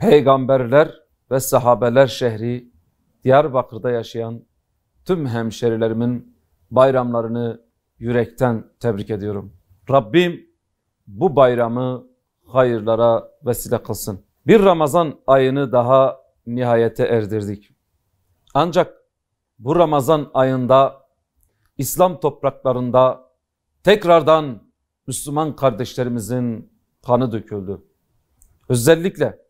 peygamberler ve sahabeler şehri Diyarbakır'da yaşayan tüm hemşerilerimin bayramlarını yürekten tebrik ediyorum. Rabbim bu bayramı hayırlara vesile kılsın. Bir Ramazan ayını daha nihayete erdirdik. Ancak bu Ramazan ayında İslam topraklarında tekrardan Müslüman kardeşlerimizin kanı döküldü. Özellikle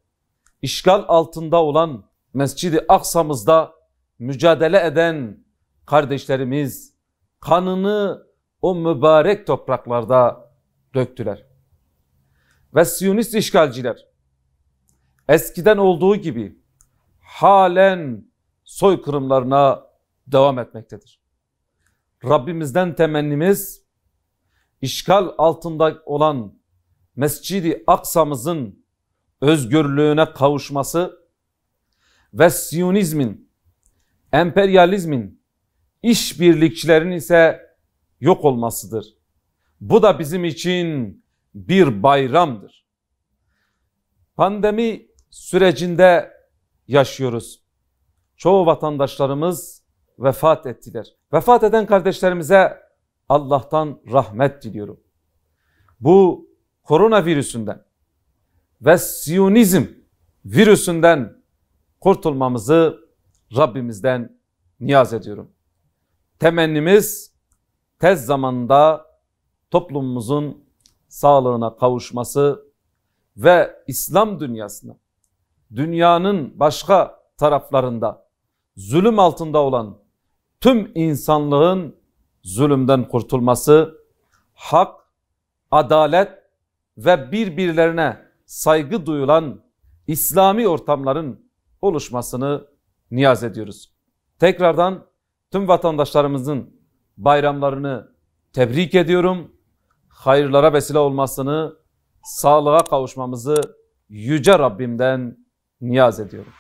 işgal altında olan Mescid-i Aksa'mızda mücadele eden kardeşlerimiz kanını o mübarek topraklarda döktüler. Ve Siyonist işgalciler eskiden olduğu gibi halen soykırımlarına devam etmektedir. Rabbimizden temennimiz işgal altında olan Mescid-i Aksa'mızın özgürlüğüne kavuşması ve Siyonizmin, emperyalizmin, işbirlikçilerin ise yok olmasıdır. Bu da bizim için bir bayramdır. Pandemi sürecinde yaşıyoruz. Çoğu vatandaşlarımız vefat ettiler. Vefat eden kardeşlerimize Allah'tan rahmet diliyorum. Bu koronavirüsünden ve Siyonizm virüsünden kurtulmamızı Rabbimizden niyaz ediyorum. Temennimiz tez zamanda toplumumuzun sağlığına kavuşması ve İslam dünyasına, dünyanın başka taraflarında zulüm altında olan tüm insanlığın zulümden kurtulması, hak, adalet ve birbirlerine saygı duyulan İslami ortamların oluşmasını niyaz ediyoruz. Tekrardan tüm vatandaşlarımızın bayramlarını tebrik ediyorum. Hayırlara vesile olmasını, sağlığa kavuşmamızı Yüce Rabbimden niyaz ediyorum.